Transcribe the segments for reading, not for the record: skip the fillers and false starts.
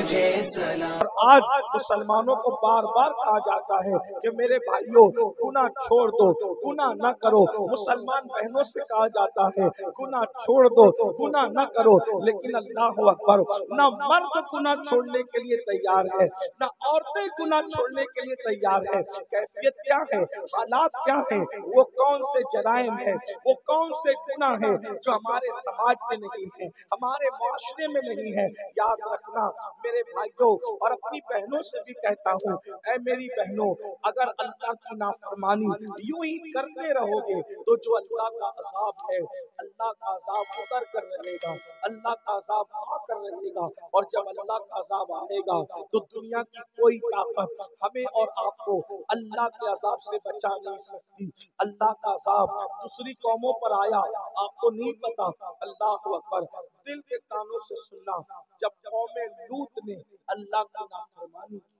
तुझे सलाम। और आज मुसलमानों को बार बार कहा जाता है कि मेरे भाइयों गुनाह छोड़ दो, गुनाह न करो। मुसलमान बहनों से कहा जाता है गुनाह छोड़ दो, गुनाह न करो। लेकिन अल्लाह अकबर, ना मर्द गुनाह छोड़ने के लिए तैयार है, ना औरतें गुनाह छोड़ने के लिए तैयार है। कैफियत क्या है, हालात क्या है, वो कौन से जराइम है, वो कौन से गुनाह है जो हमारे समाज में नहीं है, हमारे मुआशरे में नहीं है। याद रखना मेरे भाइयों, और अपनी बहनों से भी कहता हूँ, ऐ मेरी बहनों, अगर अल्लाह की नाफरमानी यूं ही करते रहोगे तो जो अल्लाह का अज़ाब है, अल्लाह का अज़ाब उतर कर रहेगा, अल्लाह का अज़ाब आकर रहेगा। और जब अल्लाह का अज़ाब आएगा तो दुनिया की कोई ताकत हमें और आपको अल्लाह के अज़ाब से बचा नहीं सकती। अल्लाह का अज़ाब दूसरी कौमों पर आया, आपको नहीं पता। अल्लाह अकबर, दिल के कानों से सुनना, जब कौमे लूत ने अल्लाह की नाफरमानी की।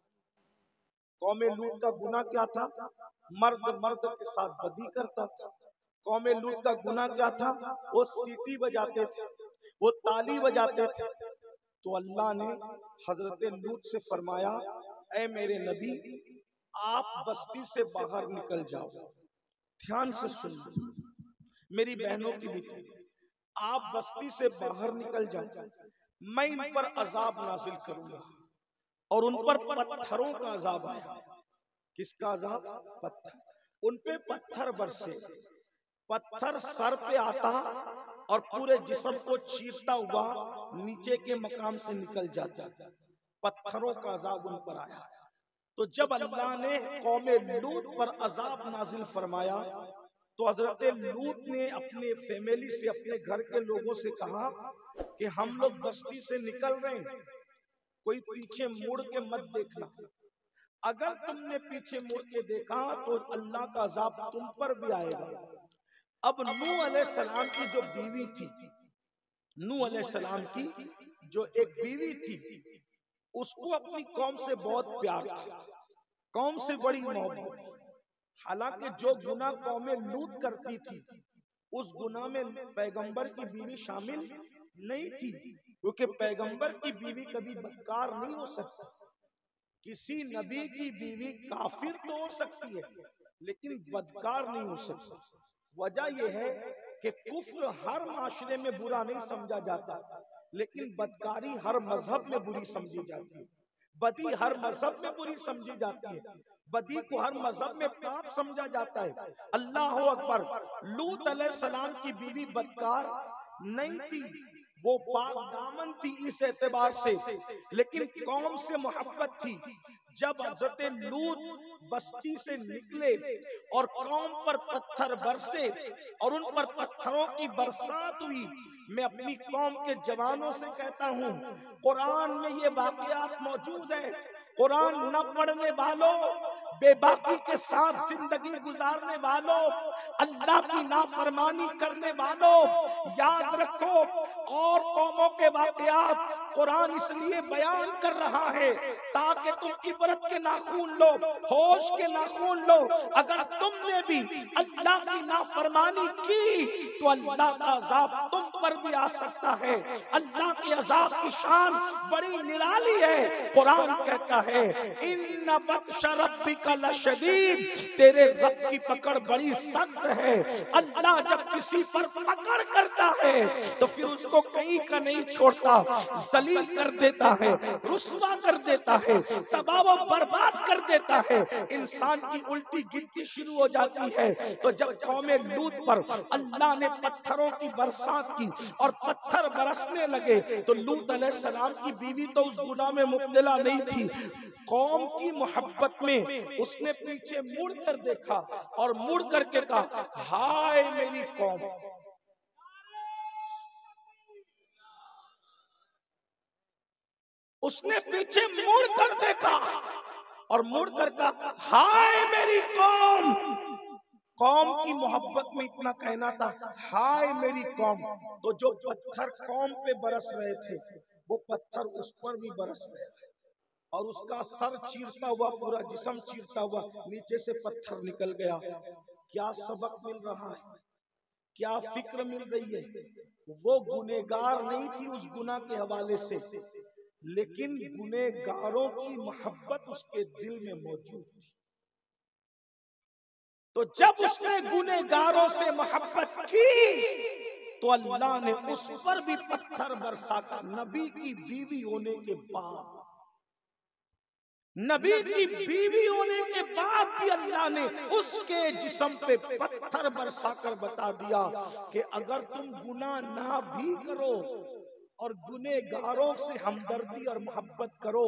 कौमे लूत का गुनाह क्या था? मर्द मर्द के साथ बदी करता था। कौमे लूत का गुनाह क्या था? वो सीटी बजाते थे, वो ताली बजाते थे। तो अल्लाह ने हजरत लूत से फरमाया, ऐ मेरे नबी, आप बस्ती से बाहर निकल जाओ। ध्यान से सुनना मेरी बहनों की भी, आप बस्ती से बाहर निकल जाओ, मैं इन पर अजाब नाजिल करूंगा। और उन पर पत्थरों का अजाब आया। किसका अजाब? पत्थर। उन पे पत्थर बरसे, पत्थर सर पे आता और पूरे जिस्म को चीरता हुआ नीचे के मकाम से निकल जाता। पत्थरों का अजाब उन पर आया। तो जब अल्लाह ने कौमे लूत पर अजाब नाजिल फरमाया तो हजरत लूत ने अपने फैमिली से, अपने घर के लोगों से कहा कि हम लोग बस्ती से निकल रहे हैं, कोई पीछे मुड़ के मत देखना। अगर तुमने पीछे मुड़ के देखा तो अल्लाह का अजाब तुम पर भी आएगा। अब नूह अलैहिस्सलाम की जो बीवी थी, नूह अलैहिस्सलाम की जो एक बीवी थी, उसको अपनी कौम से बहुत प्यार था, कौम से बड़ी मोहब्बत। हालांकि जो गुनाह कौमे लूत करती थी उस गुनाह में पैगंबर की बीवी शामिल नहीं थी, क्योंकि पैगंबर की बीवी कभी बदकार नहीं हो सकती। किसी नबी की बीवी काफिर तो हो सकती है लेकिन बदकार नहीं हो सकती। वजह यह है कि कुफ्र हर माशरे में बुरा नहीं समझा जाता, लेकिन बदकारी हर मजहब में बुरी समझी जाती है। बदी हर मजहब में बुरी समझी जाती है, बदी को हर मजहब में पाप समझा जाता है। अल्लाह अकबर, लूत अलैहिस्सलाम की बीवी बदकार नहीं थी, वो पाक दामन थी इस एतबार से, लेकिन कौम से मोहब्बत थी। जब हजरत लूत बस्ती से निकले और कौम पर पत्थर बरसे और उन पर पत्थरों की बरसात हुई, मैं अपनी कौम के जवानों से कहता हूँ, कुरान में ये वाकयात मौजूद है। कुरान न पढ़ने वालों, बेबाकी के साथ जिंदगी गुजारने वालों, अल्लाह की नाफरमानी करने वालों, याद रखो, और कौमों के वाकयात कुरान इसलिए बयान कर रहा है ताकि तुम इबरत के नाखून लो, होश के नाखून लो। अगर तुमने भी अल्लाह की नाफरमानी की तो अल्लाह का अजाब तुम पर भी आ सकता है। अल्लाह के अजाब की शान बड़ी निराली है। कुरान कहता है, इन्ना बत्श रब्बिका लशदीद, तेरे रब की पकड़ बड़ी सख्त है। अल्लाह जब किसी पर पकड़ करता है तो फिर उसको कहीं का नहीं छोड़ता, जलील कर देता है, रुस्वा कर देता है, तबाह व बर्बाद कर देता है। इंसान की उल्टी गिनती शुरू हो जाती है। तो जब कौमे लूत पर अल्लाह ने पत्थरों की बरसात की और पत्थर बरसने लगे तो लूत अलैहिस्सलाम की बीवी तो उस गुनाह में मुब्तला नहीं थी। कौम की मोहब्बत में उसने पीछे मुड़ कर देखा और मुड़ करके कहा, हाय मेरी कौम। उसने पीछे मुड़ कर देखा और मुड़ कर कहा, हाय मेरी कौम। कौम की मोहब्बत में इतना कहना था, हाय मेरी कौम। तो जो पत्थर कौम पे बरस रहे थे वो पत्थर उस पर भी बरस रहे थे और उसका सर चीरता हुआ, पूरा जिस्म चीरता हुआ नीचे से पत्थर निकल गया। क्या सबक मिल रहा है, क्या फिक्र मिल रही है? वो गुनेगार नहीं थी उस गुनाह के हवाले से, लेकिन गुनहगारों की मोहब्बत उसके दिल में मौजूद थी। तो जब उसने गुनहगारों से मोहब्बत की तो अल्लाह ने उस पर भी पत्थर बरसाकर, नबी की बीवी होने के बाद, नबी की बीवी होने के बाद भी अल्लाह ने उसके जिस्म पे पत्थर बरसाकर बता दिया कि अगर तुम गुनाह ना भी करो और गुनहगारों से हमदर्दी और मोहब्बत करो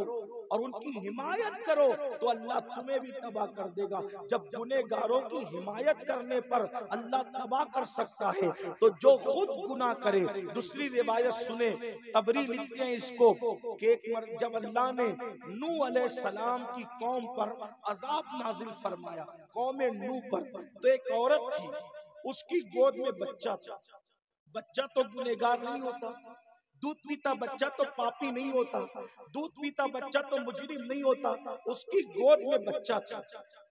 और उनकी हिमायत करो तो अल्लाह तुम्हें भी तबाह कर देगा। जब गुनहगारों की हिमायत करने पर अल्लाह तबाह कर सकता है तो जो खुद गुनाह करे। दूसरी रिवायत सुने, तबरी लिखते हैं इसको कि एक बार जब अल्लाह ने नूह अलैहिस्सलाम की कौम पर अजाब नाजिल फरमाया, कौम नूह पर, तो एक औरत थी, उसकी गोद में बच्चा था। बच्चा तो गुनहगार नहीं होता, दूध पीता बच्चा तो पापी नहीं होता, दूध पीता बच्चा तो मुजरिम नहीं होता। उसकी गोद में बच्चा था।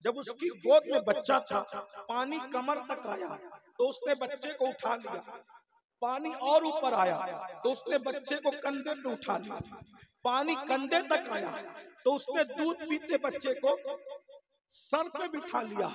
जब उसकी गोद में बच्चा था, पानी कमर तक आया तो उसने बच्चे को उठा लिया। पानी और ऊपर आया तो उसने बच्चे को कंधे पे उठा लिया। पानी कंधे तक आया तो उसने दूध पीते बच्चे को सर पे बिठा लिया।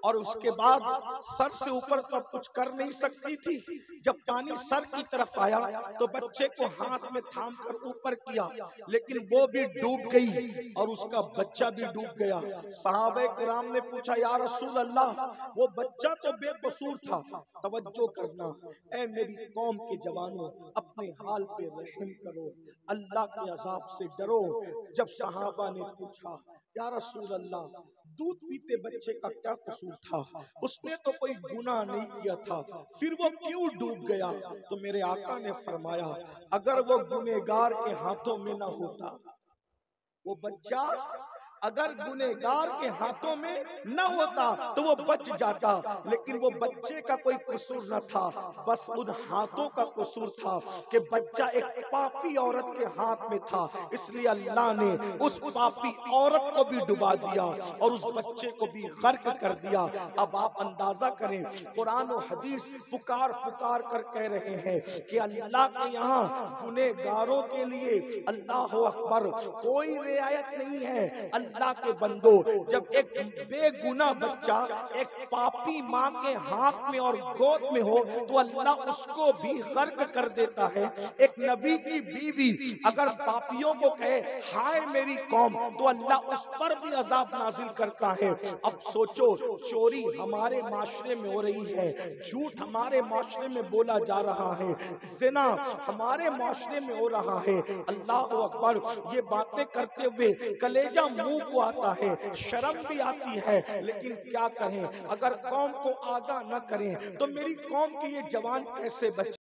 और उसके बाद सर से ऊपर तो अब कुछ कर नहीं सकती थी। जब पानी सर की तरफ आया तो बच्चे को हाथ में थाम कर ऊपर किया, लेकिन वो भी डूब गई और उसका बच्चा भी डूब गया। सहाबे किराम ने पूछा, या रसूल अल्लाह, वो बच्चा तो बेकसूर था। तवज्जो करना, ऐ मेरी कौम के जवानों, अपने हाल पे रहम करो, अल्लाह के अजाब से डरो। जब सहाबा ने पूछा, या रसूल अल्लाह, दूध पीते बच्चे का क्या कसूर था? उसने तो कोई गुनाह नहीं किया था, फिर वो क्यों डूब गया? तो मेरे आका ने फरमाया, अगर वो गुनहगार के हाथों में ना होता, वो बच्चा अगर गुनहगार के हाथों में न होता तो वो बच जाता, लेकिन वो बच्चे का कोई कसूर न था, बस उन हाथों का कसूर था कि बच्चा एक पापी औरत के हाथ में था। इसलिए अल्लाह ने उस पापी औरत को भी डुबा दिया और उस बच्चे को भी गर्क कर दिया। अब आप अंदाजा करें, कुरान और हदीस पुकार पुकार कर कह रहे हैं कि अल्लाह के यहाँ गुनहगारों के लिए अल्लाह अकबर कोई रियायत नहीं है। अल्लाह के बंदो, जब एक बेगुनाह बच्चा एक पापी माँ के हाथ में और गोद में हो तो अल्लाह उसको भी गर्क कर देता है। एक नबी की बीवी अगर पापियों को कहे हाय मेरी कौम, तो अल्लाह उस पर भी अजाब नाजिल करता है। अब सोचो, चोरी हमारे माशरे में हो रही है, झूठ हमारे माशरे में बोला जा रहा है, ज़िना हमारे माशरे में हो रहा है। अल्लाह अकबर, ये बातें करते हुए कलेजा मुंह को आता है, शर्म भी आती है, लेकिन क्या करें, अगर कौम को आगाह न करें तो मेरी कौम की ये जवान कैसे बचे।